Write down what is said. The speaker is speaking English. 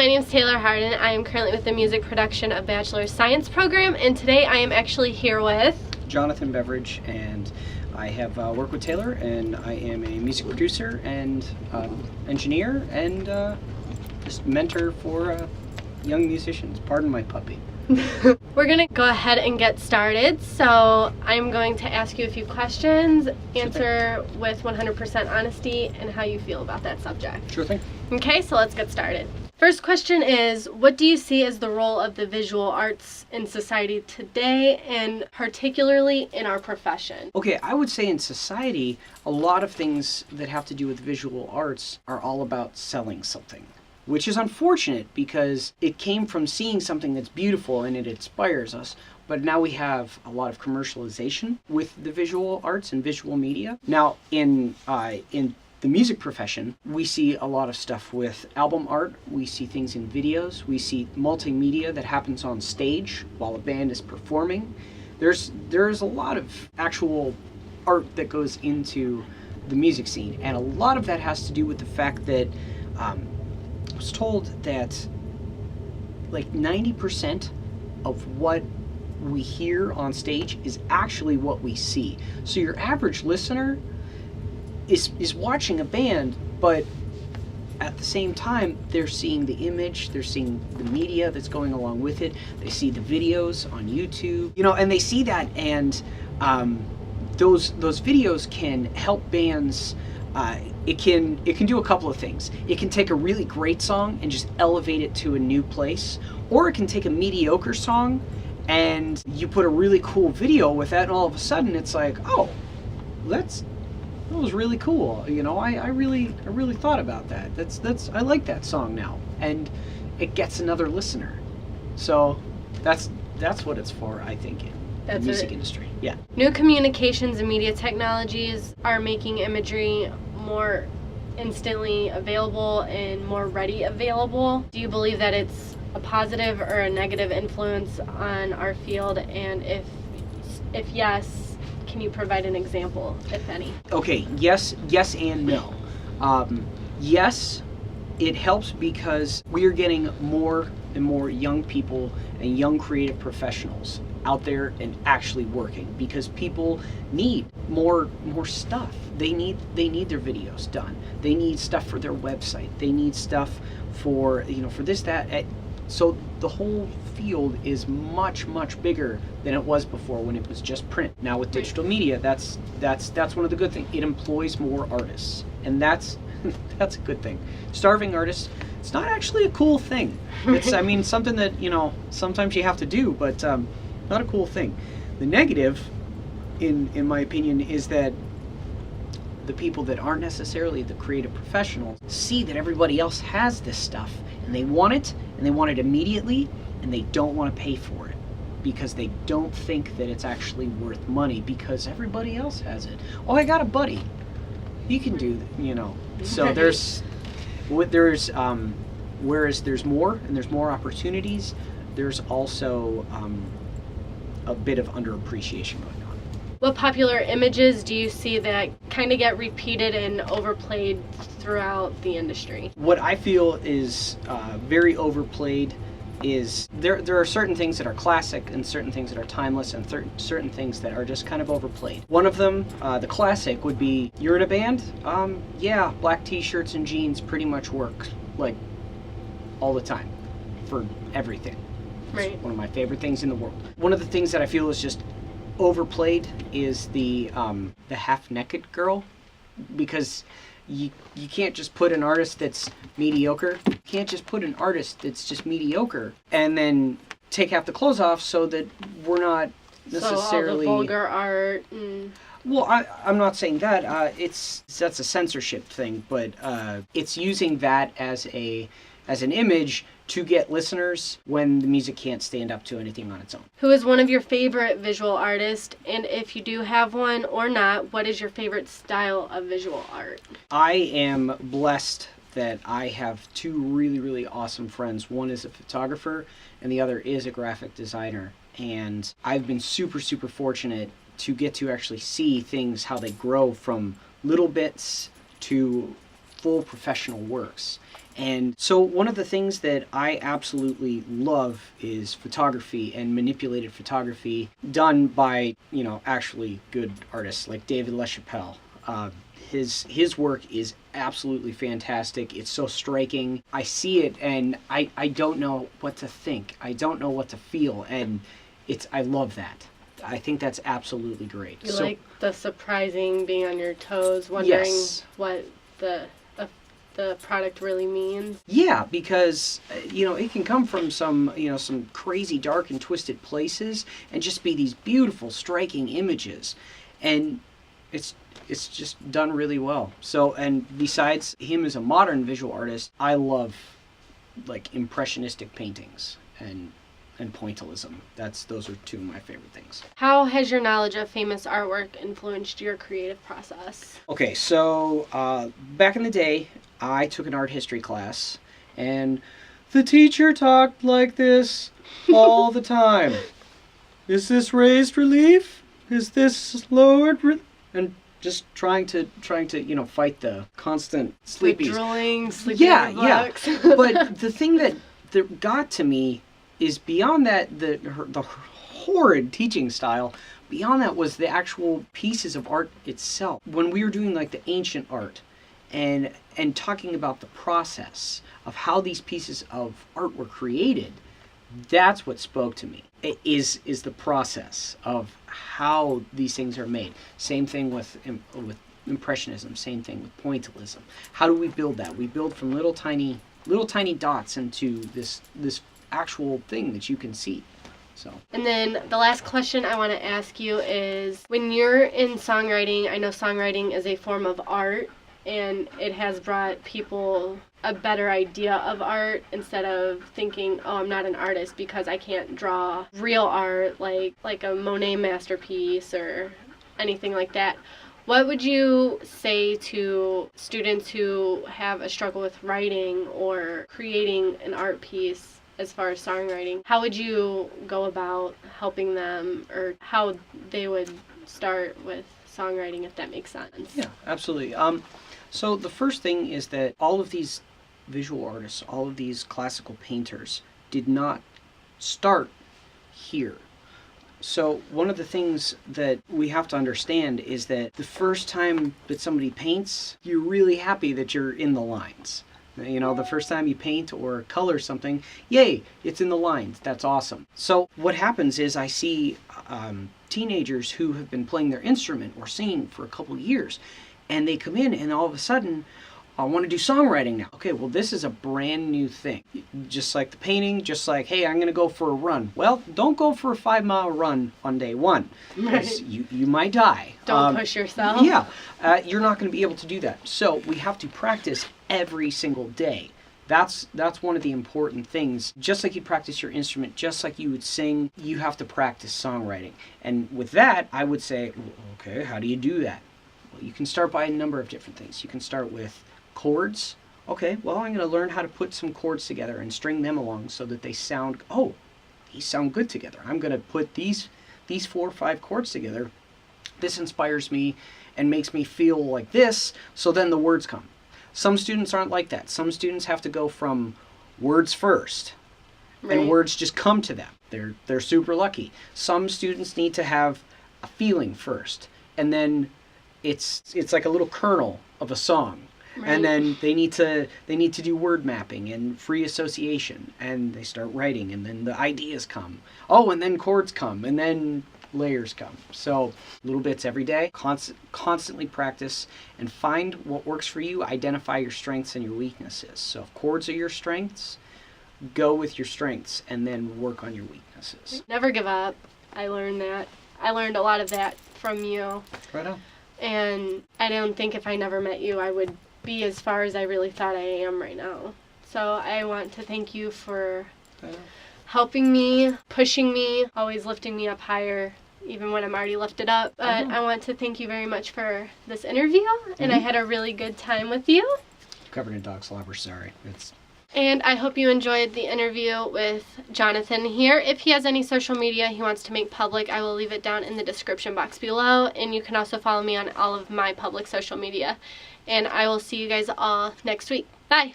my name is Taylor Harden. I am currently with the Music Production of Bachelor of Science program, and today I am actually here with Jonathan Beveridge, and I have worked with Taylor, and I am a music producer and engineer and just mentor for young musicians. Pardon my puppy. We're going to go ahead and get started. So I'm going to ask you a few questions, answer with 100% honesty and how you feel about that subject. Sure thing. Okay, so let's get started. First question is, what do you see as the role of the visual arts in society today, and particularly in our profession? Okay, I would say in society, a lot of things that have to do with visual arts are all about selling something, which is unfortunate because it came from seeing something that's beautiful and it inspires us. But now we have a lot of commercialization with the visual arts and visual media. Now, in the music profession, we see a lot of stuff with album art. We see things in videos. We see multimedia that happens on stage while a band is performing. There's a lot of actual art that goes into the music scene, and a lot of that has to do with the fact that I was told that like 90% of what we hear on stage is actually what we see. So your average listener is watching a band, but at the same time they're seeing the image, they're seeing the media that's going along with it, they see the videos on YouTube, and they see that, and those videos can help bands. It can do a couple of things. It can take a really great song and just elevate it to a new place, or it can take a mediocre song and you put a really cool video with that, and all of a sudden it's like, oh, that was really cool. I really thought about that. I like that song now, and it gets another listener. So that's what it's for, I think, in the music industry. Yeah. New communications and media technologies are making imagery more instantly available and more ready available. Do you believe that it's a positive or a negative influence on our field? And if yes, can you provide an example, if any? Okay, yes and no. Yes, it helps because we are getting more and more young people and young creative professionals out there and actually working, because people need more stuff. They need their videos done. They need stuff for their website. They need stuff for for this, that. So the whole field is much bigger than it was before when it was just print. Now with digital media, that's one of the good things. It employs more artists, and that's a good thing. Starving artists, it's not actually a cool thing. It's something that sometimes you have to do, but not a cool thing. The negative, in my opinion, is that the people that aren't necessarily the creative professionals see that everybody else has this stuff, and they want it, and they want it immediately, and they don't want to pay for it because they don't think that it's actually worth money because everybody else has it. Oh, I got a buddy, he can do that, So whereas there's more and there's more opportunities, there's also a bit of underappreciation going on. What popular images do you see that kind of get repeated and overplayed throughout the industry? What I feel is very overplayed is there are certain things that are classic and certain things that are timeless and certain things that are just kind of overplayed. One of them, the classic, would be, you're in a band? Yeah, black t-shirts and jeans pretty much work like all the time for everything. Right. It's one of my favorite things in the world. One of the things that I feel is just overplayed is the half-naked girl, because you can't just put an artist that's mediocre. You can't just put an artist that's just mediocre and then take half the clothes off so that we're not necessarily... So all the vulgar art Well, I'm not saying that. That's a censorship thing, but it's using that as an image to get listeners when the music can't stand up to anything on its own. Who is one of your favorite visual artists? And if you do have one or not, what is your favorite style of visual art? I am blessed that I have two really awesome friends. One is a photographer and the other is a graphic designer. And I've been super fortunate to get to actually see things, how they grow from little bits to full professional works. And so one of the things that I absolutely love is photography and manipulated photography done by, actually good artists like David LaChapelle. His work is absolutely fantastic. It's so striking. I see it and I don't know what to think. I don't know what to feel, and I love that. I think that's absolutely great. You like the surprising, being on your toes, wondering what the product really means. Yeah, because it can come from some crazy dark and twisted places and just be these beautiful, striking images, and it's just done really well. So, and besides him as a modern visual artist, I love like impressionistic paintings and pointillism. Those are two of my favorite things. How has your knowledge of famous artwork influenced your creative process? Okay, so back in the day, I took an art history class, and the teacher talked like this all the time. Is this raised relief? Is this lowered? And just trying to fight the constant sleepies. Drooling, sleeping. Yeah. But the thing that got to me is beyond that, the horrid teaching style. Beyond that was the actual pieces of art itself. When we were doing like the ancient art, and talking about the process of how these pieces of art were created, that's what spoke to me. It is the process of how these things are made. Same thing with impressionism. Same thing with pointillism. How do we build that? We build from little tiny dots into this actual thing that you can see. So. And then the last question I want to ask you is, when you're in songwriting, I know songwriting is a form of art, and it has brought people a better idea of art instead of thinking, oh, I'm not an artist because I can't draw real art like a Monet masterpiece or anything like that. What would you say to students who have a struggle with writing or creating an art piece as far as songwriting? How would you go about helping them, or how they would start with songwriting, if that makes sense? Yeah, absolutely. So the first thing is that all of these visual artists, all of these classical painters did not start here. So one of the things that we have to understand is that the first time that somebody paints, you're really happy that you're in the lines. The first time you paint or color something, yay, it's in the lines. That's awesome. So what happens is I see teenagers who have been playing their instrument or singing for a couple of years, and they come in and all of a sudden, I want to do songwriting now. Okay, well, this is a brand new thing. Just like the painting, just like, hey, I'm going to go for a run. Well, don't go for a 5-mile run on day one. Right. You might die. Don't push yourself. Yeah, you're not going to be able to do that. So we have to practice every single day. That's one of the important things. Just like you practice your instrument, just like you would sing, you have to practice songwriting. And with that, I would say, okay, how do you do that? Well, you can start by a number of different things. You can start with chords. Okay, well, I'm going to learn how to put some chords together and string them along so that they sound, these sound good together. I'm going to put these 4 or 5 chords together. This inspires me and makes me feel like this, so then the words come. Some students aren't like that. Some students have to go from words first, right, and words just come to them. They're super lucky. Some students need to have a feeling first, and then it's like a little kernel of a song. Right. And then they need to do word mapping and free association, and they start writing, and then the ideas come. And then chords come, and then layers come. So little bits every day, constantly practice, and find what works for you. Identify your strengths and your weaknesses. So if chords are your strengths, go with your strengths, and then work on your weaknesses. Never give up. I learned that. I learned a lot of that from you. Right on. And I don't think if I never met you, I would be as far as I really thought I am right now. So I want to thank you for helping me, pushing me, always lifting me up higher, even when I'm already lifted up. But I want to thank you very much for this interview, and I had a really good time with you. Covered in dog slobber, sorry. And I hope you enjoyed the interview with Jonathan here. If he has any social media he wants to make public, I will leave it down in the description box below. And you can also follow me on all of my public social media. And I will see you guys all next week. Bye!